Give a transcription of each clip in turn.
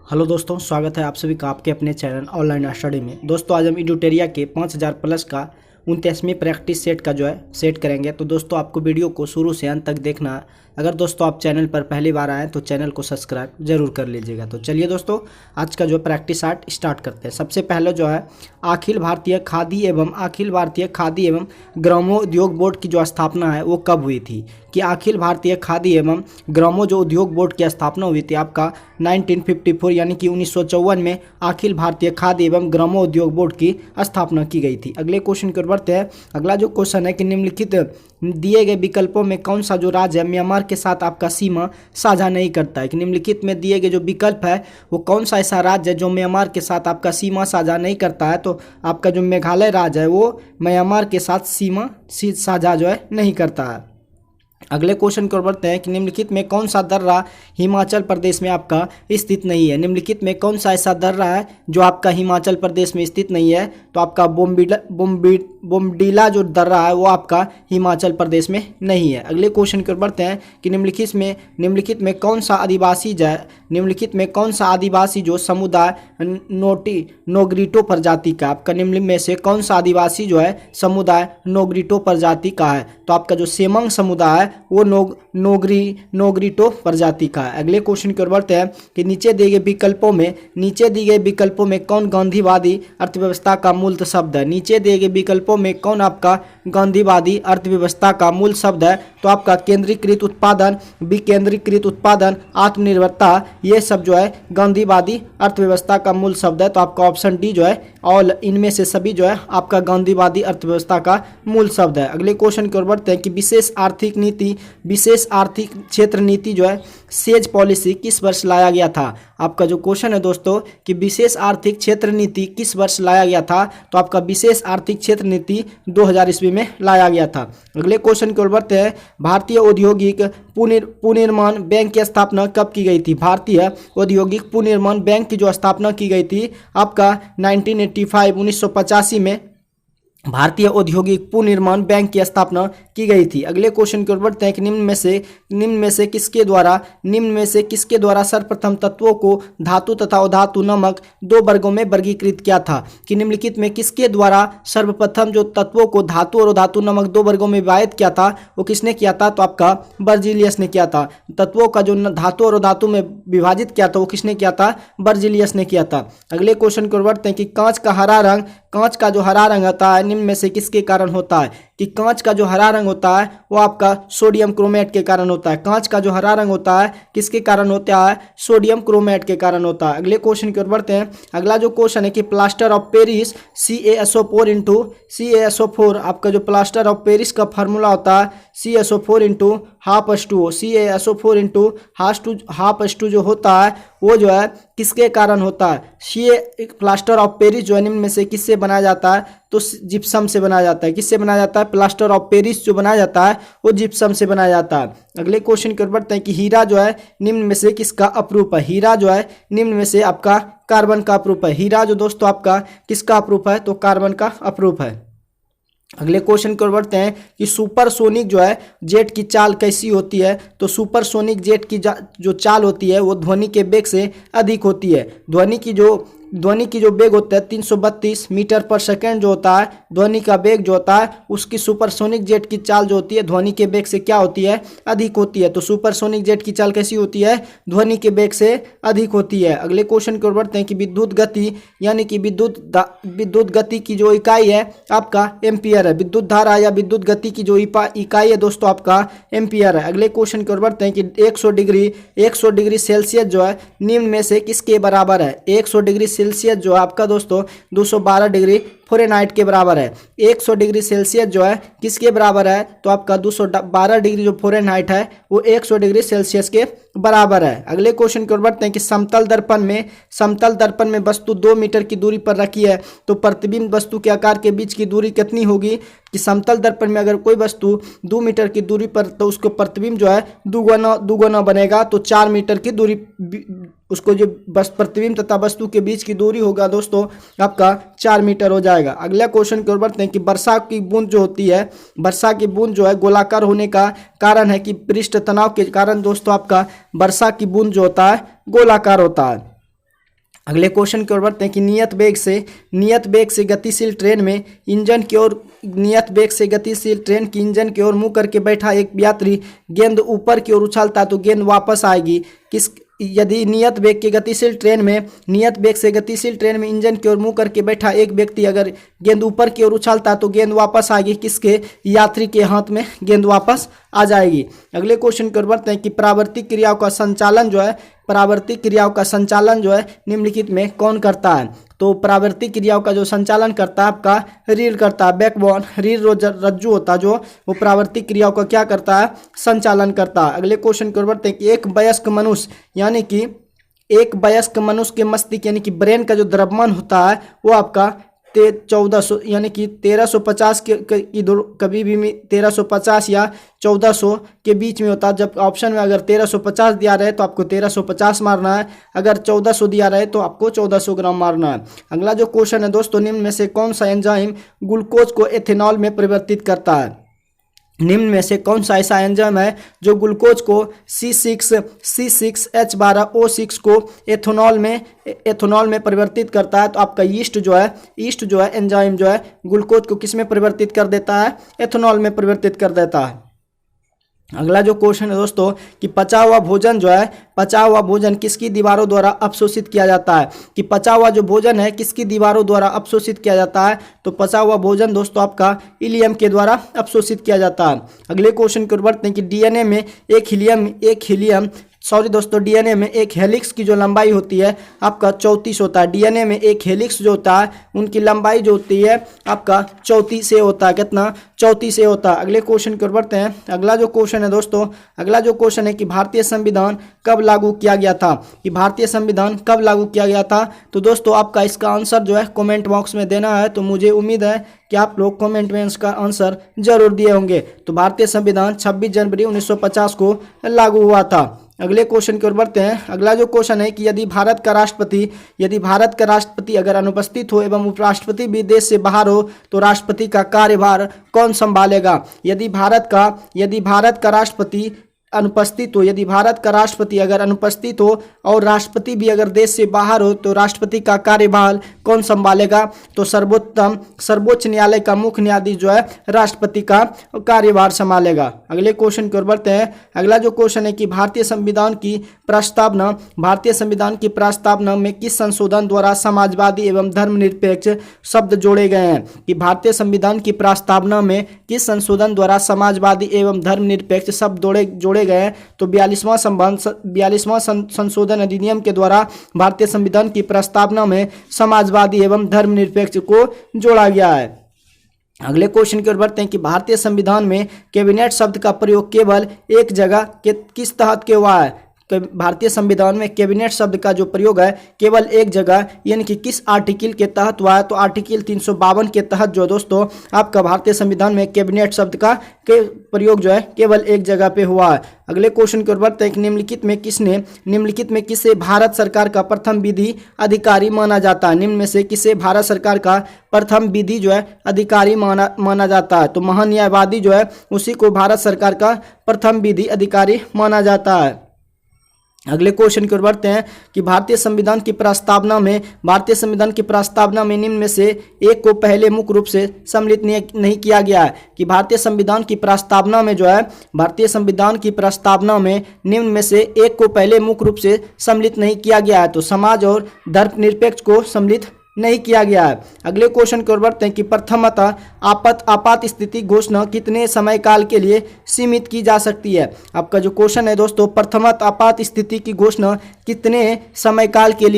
Hello दोस्तों, स्वागत है आप सभी का आपके अपने चैनल ऑनलाइन स्टडी में। दोस्तों आज हम इडुटेरिया के 5000 प्लस का 29वीं प्रैक्टिस सेट का सेट करेंगे। तो दोस्तों आपको वीडियो को शुरू से अंत तक देखना है। अगर दोस्तों आप चैनल पर पहली बार आएँ तो चैनल को सब्सक्राइब जरूर कर लीजिएगा। तो चलिए दोस्तों आज का प्रैक्टिस आर्ट स्टार्ट करते हैं। सबसे पहले अखिल भारतीय खादी एवं ग्रामोद्योग बोर्ड की स्थापना है वो कब हुई थी? कि अखिल भारतीय खादी एवं ग्रामोद्योग बोर्ड की स्थापना हुई थी आपका 1954 यानी कि 1954 में अखिल भारतीय खादी एवं ग्रामोद्योग बोर्ड की स्थापना की गई थी। अगले क्वेश्चन की ओर बढ़ते हैं। अगला क्वेश्चन है कि निम्नलिखित दिए गए विकल्पों में कौन सा राज्य है म्यांमार के साथ आपका सीमा साझा नहीं करता है? कि निम्नलिखित में दिए गए विकल्प है वो कौन सा ऐसा राज्य है जो म्यांमार के साथ आपका सीमा साझा नहीं करता है? तो आपका मेघालय राज्य है वो म्यांमार के साथ सीमा साझा नहीं करता है। अगले क्वेश्चन की ओर बढ़ते हैं कि निम्नलिखित में कौन सा दर्रा हिमाचल प्रदेश में आपका स्थित नहीं है? निम्नलिखित में कौन सा ऐसा दर्रा है जो आपका हिमाचल प्रदेश में स्थित नहीं है? तो आपका बोमडीला दर्रा है वो आपका हिमाचल प्रदेश में नहीं है। अगले क्वेश्चन की ओर बढ़ते हैं कि निम्नलिखित में कौन सा आदिवासी समुदाय नोग्रिटो प्रजाति का? आपका निम्न में से कौन सा आदिवासी समुदाय नोग्रिटो प्रजाति का है? तो आपका सेमंग समुदाय है वो नोग्रिटो प्रजाति का है। अगले क्वेश्चन की ओर बढ़ते हैं कि नीचे दिए गए विकल्पों में कौन गांधीवादी अर्थव्यवस्था का मूल शब्द है? नीचे दिए गए विकल्पों में कौन आपका गांधीवादी अर्थव्यवस्था का मूल शब्द है? तो आपका केंद्रीकृत उत्पादन, विकेंद्रीकृत उत्पादन, आत्मनिर्भरता, ये सब गांधीवादी अर्थव्यवस्था का मूल शब्द है। तो आपका ऑप्शन डी ऑल इनमें से सभी आपका गांधीवादी अर्थव्यवस्था का मूल शब्द है। अगले क्वेश्चन की ओर बढ़ते हैं कि विशेष आर्थिक क्षेत्र नीति सेज पॉलिसी किस वर्ष लाया गया था? आपका क्वेश्चन है दोस्तों कि विशेष आर्थिक क्षेत्र नीति किस वर्ष लाया गया था? तो आपका विशेष आर्थिक क्षेत्र नीति 2000 ईस्वी में लाया गया था। अगले क्वेश्चन की ओर बढ़ते हैं। भारतीय औद्योगिक पुनर्निर्माण बैंक की स्थापना कब की गई थी? भारतीय औद्योगिक पुनर्निर्माण बैंक की स्थापना की गई थी आपका 1985 में भारतीय औद्योगिक पुनर्निर्माण बैंक की स्थापना की गई थी। अगले क्वेश्चन की ओर बढ़ते हैं कि निम्न में से किसके द्वारा सर्वप्रथम तत्वों को धातु तथा अधातु नामक दो वर्गों में वर्गीकृत किया था? कि निम्नलिखित में किसके द्वारा सर्वप्रथम तत्वों को धातु और अधातु नामक दो वर्गों में विभाजित किया था वो किसने किया था? तो आपका बर्जिलियस ने किया था। तत्वों का धातु और अधातु में विभाजित किया था वो किसने किया था? बर्जिलियस ने किया था। अगले क्वेश्चन की ओर बढ़ते हैं कि कांच का हरा रंग होता है निम्न में से किसके कारण होता है? कि कांच का हरा रंग होता है वो आपका सोडियम क्रोमेट के कारण होता है। कांच का हरा रंग होता है किसके कारण होता है? सोडियम क्रोमेट के कारण होता है। अगले क्वेश्चन की ओर बढ़ते हैं। अगला क्वेश्चन है कि प्लास्टर ऑफ पेरिस CaSO4 आपका प्लास्टर ऑफ पेरिस का फार्मूला होता है CaSO4 into half H2O। CaSO4 into half H2 होता है वो किसके कारण होता है? प्लास्टर ऑफ पेरिस निम्न में से किससे बनाया जाता है? तो जिप्सम से बनाया जाता है। किससे बनाया जाता है? प्लास्टर ऑफ पेरिस बनाया जाता है वो जिप्सम से बनाया जाता है। अगले क्वेश्चन की ओर बढ़ते हैं कि हीरा निम्न में से किसका अपरूप है? हीरा निम्न में से आपका कार्बन का अपरूप है। हीरा दोस्तों आपका किसका अपरूप है? तो कार्बन का अपरूप है। अगले क्वेश्चन की ओर बढ़ते हैं कि सुपरसोनिक जेट की चाल कैसी होती है? तो सुपरसोनिक जेट की जो चाल होती है वो ध्वनि के वेग से अधिक होती है। ध्वनि की जो वेग होता है 332 मीटर पर सेकेंड होता है ध्वनि का वेग होता है उसकी सुपरसोनिक जेट की चाल होती है ध्वनि के वेग से क्या होती है? अधिक होती है। तो सुपरसोनिक जेट की चाल कैसी होती है? ध्वनि के वेग से अधिक होती है। अगले क्वेश्चन की ओर बढ़ते हैं कि विद्युत गति यानी कि विद्युत गति की जो इकाई है आपका एम्पियर है। विद्युत धारा या विद्युत गति की जो इकाई है दोस्तों आपका एम्पियर है। अगले क्वेश्चन की ओर बढ़ते हैं कि 100 डिग्री सेल्सियस निम्न में से किसके बराबर है? 100 डिग्री सेल्सियस आपका दोस्तों 212 डिग्री फ़ारेनहाइट के बराबर है। 100 डिग्री सेल्सियस किसके बराबर है? तो आपका 212 डिग्री फ़ारेनहाइट है वो 100 डिग्री सेल्सियस के बराबर है। अगले क्वेश्चन की ओर बढ़ते हैं कि समतल दर्पण में वस्तु 2 मीटर की दूरी पर रखी है तो प्रतिबिंब वस्तु के आकार के बीच की दूरी कितनी होगी? कि समतल दर्पण में अगर कोई वस्तु 2 मीटर की दूरी पर तो उसको प्रतिबिंब दुगुना बनेगा तो 4 मीटर की दूरी उसको बस प्रतिबिंब तथा वस्तु के बीच की दूरी होगा दोस्तों आपका 4 मीटर हो जाएगा। अगला क्वेश्चन की ओर बढ़ते हैं कि वर्षा की बूंद होती है, वर्षा की बूंद गोलाकार होने का कारण है कि पृष्ठ तनाव के कारण दोस्तों आपका वर्षा की बूंद होता है गोलाकार होता है। अगले क्वेश्चन की ओर बढ़ते हैं कि नियत वेग से गतिशील ट्रेन में इंजन की ओर नियत वेग से गतिशील ट्रेन की इंजन की ओर मुंह करके बैठा एक यात्री गेंद ऊपर की ओर उछालता है तो गेंद वापस आएगी। किस यदि नियत वेग की गतिशील ट्रेन में नियत वेग से गतिशील ट्रेन में इंजन की ओर मुंह करके बैठा एक व्यक्ति अगर गेंद ऊपर की ओर उछालता है तो गेंद वापस आएगी। किसके? यात्री के हाथ में गेंद वापस आ जाएगी। अगले क्वेश्चन की ओर बढ़ते हैं कि परावर्तित क्रियाओं का संचालन जो है निम्नलिखित में कौन करता है? तो परावर्तित क्रियाओं का जो संचालन करता है आपका रीढ़ करता है। बैकबोन रीढ़ रज्जु होता है जो वो परावर्तित क्रियाओं का क्या करता है? संचालन करता है। अगले क्वेश्चन की ओर बढ़ते हैं कि एक वयस्क मनुष्य के मस्तिष्क यानी कि ब्रेन का जो द्रव्यमान होता है वो आपका 1400 यानी कि 1350 की कभी भी 1350 या 1400 के बीच में होता है। जब ऑप्शन में अगर 1350 दिया रहे तो आपको 1350 मारना है, अगर 1400 दिया रहे तो आपको 1400 ग्राम मारना है। अगला जो क्वेश्चन है दोस्तों, निम्न में से कौन सा एंजाइम ग्लूकोज को एथेनॉल में परिवर्तित करता है? निम्न में से कौन सा ऐसा एंजाइम है जो ग्लूकोज को C6H12O6 को एथेनॉल में परिवर्तित करता है? तो आपका ईस्ट जो है एंजाइम जो है ग्लूकोज को किस में परिवर्तित कर देता है? एथेनॉल में परिवर्तित कर देता है। अगला जो क्वेश्चन है दोस्तों कि पचा हुआ भोजन किसकी दीवारों द्वारा अवशोषित किया जाता है? कि पचा हुआ जो भोजन है किसकी दीवारों द्वारा अवशोषित किया जाता है? तो पचा हुआ भोजन दोस्तों आपका इलियम के द्वारा अवशोषित किया जाता है। अगले क्वेश्चन की ओर बढ़ते हैं कि डीएनए में डीएनए में एक हेलिक्स की जो लंबाई होती है आपका 34 होता है। डीएनए में एक हेलिक्स जो होता है उनकी लंबाई जो होती है आपका 34 से होता है। कितना? 34 से होता है। अगले क्वेश्चन की ओर बढ़ते हैं। अगला जो क्वेश्चन है कि भारतीय संविधान कब लागू किया गया था? कि भारतीय संविधान कब लागू किया गया था? तो दोस्तों आपका इसका आंसर जो है कमेंट बॉक्स में देना है। तो मुझे उम्मीद है कि आप लोग कमेंट में इसका आंसर जरूर दिए होंगे। तो भारतीय संविधान 26 जनवरी 1950 को लागू हुआ था। अगले क्वेश्चन की ओर बढ़ते हैं। अगला जो क्वेश्चन है कि यदि भारत का राष्ट्रपति अगर अनुपस्थित हो एवं उपराष्ट्रपति भी देश से बाहर हो तो राष्ट्रपति का कार्यभार कौन संभालेगा? यदि भारत का राष्ट्रपति अगर अनुपस्थित हो और राष्ट्रपति भी अगर देश से बाहर हो तो राष्ट्रपति का कार्यभार कौन संभालेगा? तो सर्वोच्च न्यायालय का मुख्य न्यायाधीश जो है राष्ट्रपति का कार्यभार संभालेगा। अगले क्वेश्चन की ओर बढ़ते हैं। अगला जो क्वेश्चन है कि भारतीय संविधान की प्रस्तावना में किस संशोधन द्वारा समाजवादी एवं धर्मनिरपेक्ष शब्द जोड़े गए हैं? कि भारतीय संविधान की प्रस्तावना में किस संशोधन द्वारा समाजवादी एवं धर्मनिरपेक्ष शब्द जोड़े गए? तो 42वां संशोधन अधिनियम के द्वारा भारतीय संविधान की प्रस्तावना में समाजवादी एवं धर्मनिरपेक्ष को जोड़ा गया है। अगले क्वेश्चन की ओर बढ़ते हैं कि भारतीय संविधान में कैबिनेट शब्द का प्रयोग केवल एक जगह के किस तहत के हुआ है? भारतीय संविधान में कैबिनेट शब्द का जो प्रयोग है केवल एक जगह यानी कि किस आर्टिकल के तहत हुआ है? तो आर्टिकल 352 के तहत जो दोस्तों आपका भारतीय संविधान में कैबिनेट शब्द का प्रयोग जो है केवल एक जगह पे हुआ है। अगले क्वेश्चन की ओर बढ़ते हैं कि निम्नलिखित में किसे भारत सरकार का प्रथम विधि अधिकारी माना जाता है? निम्न में से किसे भारत सरकार का प्रथम विधि जो है अधिकारी माना जाता है? तो महान्यायवादी जो है उसी को भारत सरकार का प्रथम विधि अधिकारी माना जाता है। अगले क्वेश्चन की ओर बढ़ते हैं कि भारतीय संविधान की प्रस्तावना में निम्न में से एक को पहले मुख्य रूप से सम्मिलित नहीं किया गया है? कि भारतीय संविधान की प्रस्तावना में निम्न में से एक को पहले मुख्य रूप से सम्मिलित नहीं किया गया है। तो समाज और धर्मनिरपेक्ष को सम्मिलित नहीं किया गया है। अगले क्वेश्चन की ओर बढ़ते हैं कि प्रथमतः आपात स्थिति घोषणा कितने समय काल के लिए सीमित की जा सकती है? आपका जो क्वेश्चन है दोस्तों, प्रथमतः आपात स्थिति की घोषणा कितने समय काल के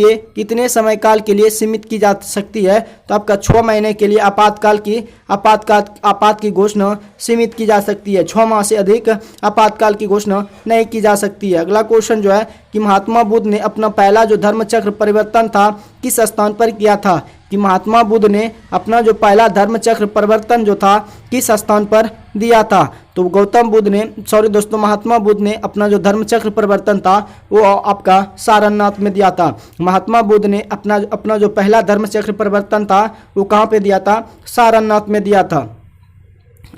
लिए सीमित की जा सकती है? तो आपका 6 महीने के लिए आपात की घोषणा सीमित की जा सकती है। 6 माह से अधिक आपातकाल की घोषणा नहीं की जा सकती है। अगला क्वेश्चन जो है कि महात्मा बुद्ध ने अपना पहला जो धर्मचक्र परिवर्तन था किस स्थान पर किया था? कि महात्मा बुद्ध ने अपना जो पहला धर्मचक्र परिवर्तन जो था किस स्थान पर दिया था? तो महात्मा बुद्ध ने अपना जो धर्मचक्र परिवर्तन था वो आपका सारनाथ में दिया था। महात्मा बुद्ध ने अपना जो पहला धर्मचक्र परिवर्तन था वो कहाँ पे दिया था? सारनाथ में दिया था।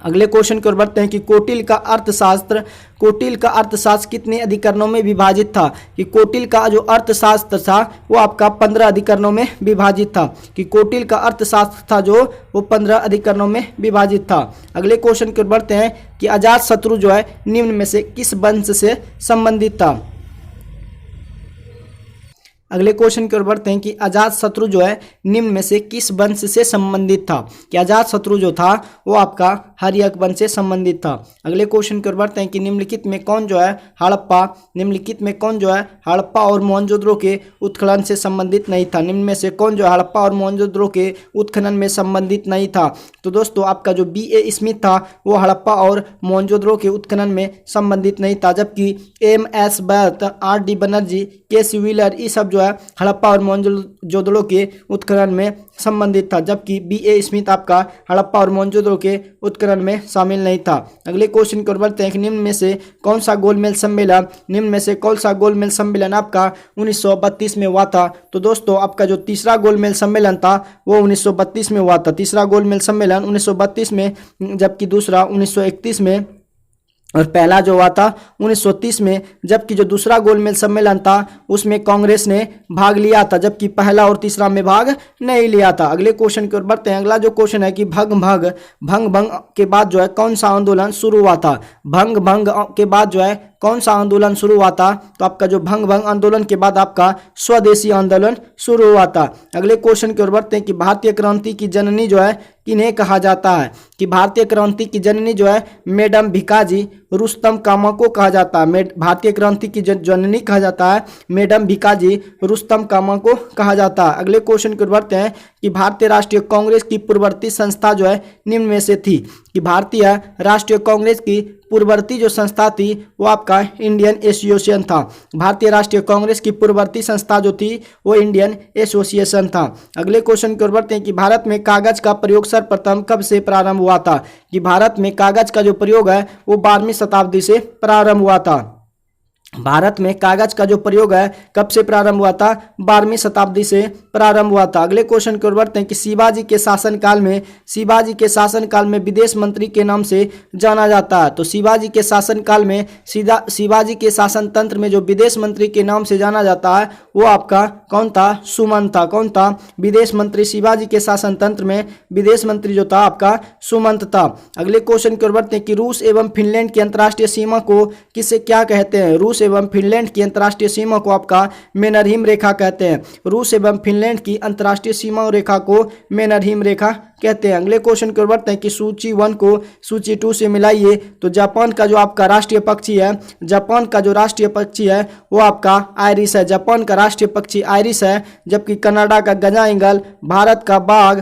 अगले क्वेश्चन की ओर बढ़ते हैं कि कौटिल्य का अर्थशास्त्र कितने अधिकरणों में विभाजित था। कि कौटिल्य का जो अर्थशास्त्र था वो आपका 15 अधिकरणों में विभाजित था। कि कौटिल्य का अर्थशास्त्र था जो वो 15 अधिकरणों में विभाजित था। अगले क्वेश्चन की ओर बढ़ते हैं कि अजातशत्रु जो है निम्न में से किस वंश से संबंधित था। अगले क्वेश्चन की ओर बढ़ते हैं कि अजातशत्रु जो है निम्न में से किस वंश से संबंधित था। कि अजातशत्रु जो था वो आपका हर्यक वंश से संबंधित था। अगले क्वेश्चन की ओर बढ़ते हैं कि निम्नलिखित में कौन जो है हड़प्पा और मोहनजोदड़ो के उत्खनन से संबंधित नहीं था। निम्न में से कौन जो है हड़प्पा और मोहनजोदड़ो के उत्खनन में संबंधित नहीं था। तो दोस्तों आपका जो B.A. स्मिथ था वो हड़प्पा और मोहनजोदड़ो के उत्खनन में संबंधित नहीं था, जबकि M.S. बैत, R.D. बनर्जी, K.C. व्हीलर ये सब जो है हड़प्पा और मोहनजोदड़ो के उत्खनन में संबंधित था, जबकि B.A. स्मिथ आपका हड़प्पा और मोहनजोदड़ो के उत्खनन में शामिल नहीं था। अगले क्वेश्चन की ओर बढ़ते हैं कि निम्न में से कौन सा गोलमेज सम्मेलन आपका 1932 में हुआ था। तो दोस्तों आपका जो तीसरा गोलमेज सम्मेलन था वो 1932 में हुआ था। तीसरा गोलमेज सम्मेलन 1932 में, जबकि दूसरा 1931 में और पहला जो हुआ था 1930 में, जबकि जो दूसरा गोलमेज सम्मेलन था उसमें कांग्रेस ने भाग लिया था, जबकि पहला और तीसरा में भाग नहीं लिया था। अगले क्वेश्चन की ओर बढ़ते हैं। अगला जो क्वेश्चन है कि भंग भंग के बाद जो है कौन सा आंदोलन शुरू हुआ था। भंग के बाद जो है कौन सा आंदोलन शुरू हुआ था। तो आपका जो भंग आंदोलन के बाद आपका स्वदेशी आंदोलन शुरू हुआ था। अगले क्वेश्चन की ओर बढ़ते हैं कि भारतीय क्रांति की जननी जो है किन्हें कहा जाता है। कि भारतीय क्रांति की जननी जो है मैडम भिकाजी रुस्तम कामा को कहा जाता है। भारतीय क्रांति की जननी कहा जाता है मैडम भिकाजी रुस्तम कामा को कहा जाता है। अगले क्वेश्चन की ओर बढ़ते हैं कि भारतीय राष्ट्रीय कांग्रेस की पूर्ववर्ती संस्था जो है निम्न में से थी। कि भारतीय राष्ट्रीय कांग्रेस की पूर्ववर्ती जो संस्था थी वो आपका इंडियन एसोसिएशन था। भारतीय राष्ट्रीय कांग्रेस की पूर्ववर्ती संस्था जो थी वो इंडियन एसोसिएशन था। अगले क्वेश्चन की ओर बढ़ते हैं कि भारत में कागज का प्रयोग सर्वप्रथम कब से प्रारंभ हुआ था। कि भारत में कागज का जो प्रयोग है वो 12वीं शताब्दी से प्रारंभ हुआ था। भारत में कागज का जो प्रयोग है कब से प्रारंभ हुआ था, 12वीं शताब्दी से प्रारंभ हुआ था। अगले क्वेश्चन की ओर बढ़ते हैं कि शिवाजी के शासनकाल में विदेश मंत्री के नाम से जाना जाता है। तो शिवाजी के शासनकाल में शिवाजी के शासन तंत्र में जो विदेश मंत्री के नाम से जाना जाता है वो आपका कौन था, सुमंत था। कौन था विदेश मंत्री शिवाजी के शासन तंत्र में विदेश मंत्री जो था आपका सुमंत था। अगले क्वेश्चन की ओर बढ़ते हैं कि रूस एवं फिनलैंड की अंतर्राष्ट्रीय सीमा को किसे क्या कहते हैं। रूस एवं फिनलैंड की अंतर्राष्ट्रीय सीमा को आपका मैनरहिम रेखा कहते हैं। रूस एवं फिनलैंड की अंतर्राष्ट्रीय सीमा रेखा को मैनरहिम रेखा कहते हैं। अगले क्वेश्चन की ओर बढ़ते हैं कि सूची 1 को सूची 2 से मिलाइए। तो जापान का जो आपका राष्ट्रीय पक्षी है वो आपका आयरिश है। जापान का राष्ट्रीय पक्षी आयरिश है, जबकि कनाडा का गजा ईगल, भारत का बाघ,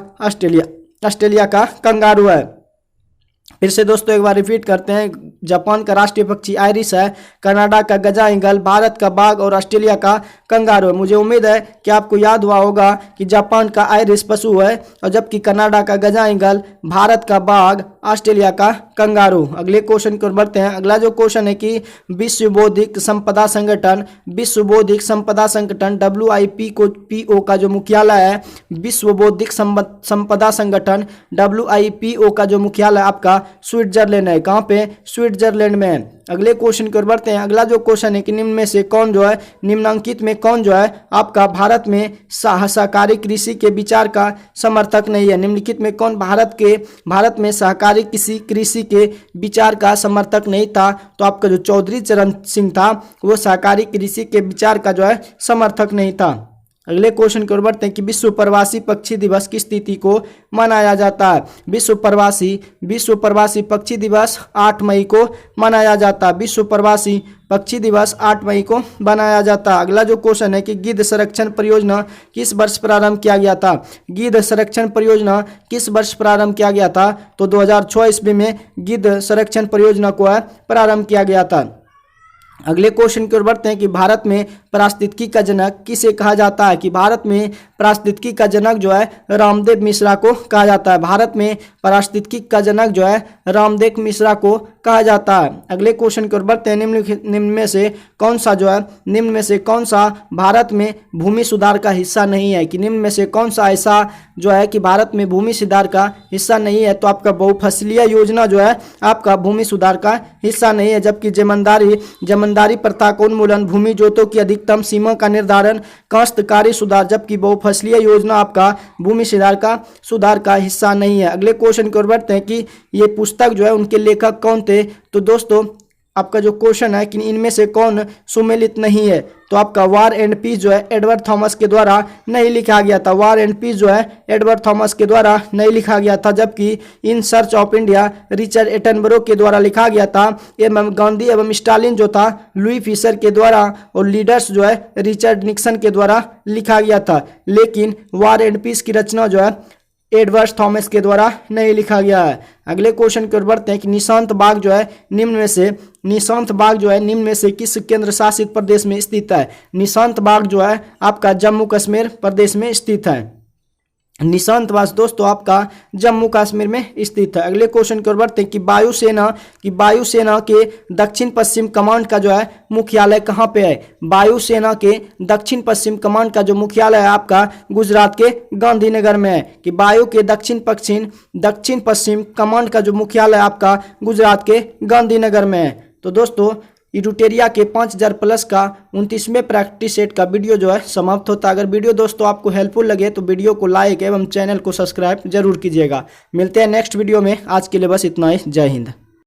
ऑस्ट्रेलिया का कंगारू है। फिर से दोस्तों एक बार रिपीट करते हैं। जापान का राष्ट्रीय पक्षी आयरिश है, कनाडा का गजा ईगल, भारत का बाघ और ऑस्ट्रेलिया का कंगारू है। मुझे उम्मीद है कि आपको याद हुआ होगा कि जापान का आयरिश पशु है और जबकि कनाडा का गजा ईगल, भारत का बाघ, ऑस्ट्रेलिया का कंगारू। अगले क्वेश्चन की ओर बढ़ते हैं। अगला जो क्वेश्चन है कि विश्व बौद्धिक संपदा संगठन WIPO का जो मुख्यालय है, विश्व बौद्धिक संपदा संगठन WIPO का जो मुख्यालय आपका स्विट्जरलैंड है। कहाँ पे, स्विट्जरलैंड में है। अगले क्वेश्चन की ओर बढ़ते हैं। अगला जो क्वेश्चन है कि निम्नांकित में कौन जो है आपका भारत में सहकारी कृषि के विचार का समर्थक नहीं है। निम्नलिखित में कौन भारत में सहकारी कृषि के विचार का समर्थक नहीं था। तो आपका जो चौधरी चरण सिंह था वो सहकारी कृषि के विचार का जो है समर्थक नहीं था। अगले क्वेश्चन की ओर बढ़ते हैं कि विश्व प्रवासी पक्षी दिवस किस तिथि को मनाया जाता है। विश्व प्रवासी पक्षी दिवस 8 मई को मनाया जाता है। विश्व प्रवासी पक्षी दिवस 8 मई को मनाया जाता है। अगला जो क्वेश्चन है कि गिद्ध संरक्षण परियोजना किस वर्ष प्रारंभ किया गया था। गिद्ध संरक्षण परियोजना किस वर्ष प्रारंभ किया गया था। तो 2006 ईस्वी में गिद्ध संरक्षण परियोजना को प्रारंभ किया गया था। अगले क्वेश्चन की ओर बढ़ते हैं कि भारत में पारिस्थितिकी का जनक किसे कहा जाता है। कि भारत में पारिस्थितिकी का जनक जो है रामदेव मिश्रा को कहा जाता है। भारत में पारिस्थितिकी का जनक जो है रामदेव मिश्रा को कहा जाता है। अगले क्वेश्चन की ओर बढ़ते हैं, निम्न में से कौन सा भारत में भूमि सुधार का हिस्सा नहीं है। कि निम्न में से कौन सा ऐसा जो है कि भारत में भूमि सुधार का हिस्सा नहीं है। तो आपका बहुफसलीय योजना जो है आपका भूमि सुधार का हिस्सा नहीं है। जबकि जमींदारी प्रथा का उन्मूलन, भूमि जोतों की अधिकतम सीमा का निर्धारण, काश्तकारी सुधार, जबकि बहुफसलीय योजना आपका भूमि सुधार का हिस्सा नहीं है। अगले क्वेश्चन की ओर बढ़ते हैं कि ये पुस्तक जो है उनके लेखक कौन थे। तो दोस्तों आपका जो क्वेश्चन है कि इनमें से कौन सुमेलित नहीं है। तो आपका वार एंड पीस जो है एडवर्ड थॉमस के द्वारा नहीं लिखा गया था। वार एंड पीस जो है एडवर्ड थॉमस के द्वारा नहीं लिखा गया था, जबकि in search of India Richard Attenborough के द्वारा लिखा गया था। एवं गांधी एवं स्टालिन जो था लुई फिशर के द्वारा, और लीडर्स जो है रिचर्ड निक्सन के द्वारा लिखा गया था। लेकिन वार एंड पीस की रचना जो है एडवर्ड थॉमस के द्वारा नहीं लिखा गया है। अगले क्वेश्चन की ओर बढ़ते हैं कि निशांत बाग जो है निम्न में से किस केंद्र शासित प्रदेश में स्थित है। निशांत बाग जो है आपका जम्मू कश्मीर प्रदेश में स्थित है। निशांत बाग दोस्तों आपका जम्मू कश्मीर में स्थित है। अगले क्वेश्चन की ओर बढ़ते हैं कि वायुसेना के दक्षिण पश्चिम कमांड का जो है मुख्यालय कहाँ पे है। वायुसेना के दक्षिण पश्चिम कमांड का जो मुख्यालय है आपका गुजरात के गांधीनगर में है। कि वायु के दक्षिण पश्चिम कमांड का जो मुख्यालय आपका गुजरात के गांधीनगर में है। तो दोस्तों इडुटेरिया के 5000 प्लस का 29वें प्रैक्टिस सेट का वीडियो जो है समाप्त होता है। अगर वीडियो दोस्तों आपको हेल्पफुल लगे तो वीडियो को लाइक एवं चैनल को सब्सक्राइब जरूर कीजिएगा। मिलते हैं नेक्स्ट वीडियो में। आज के लिए बस इतना ही। जय हिंद।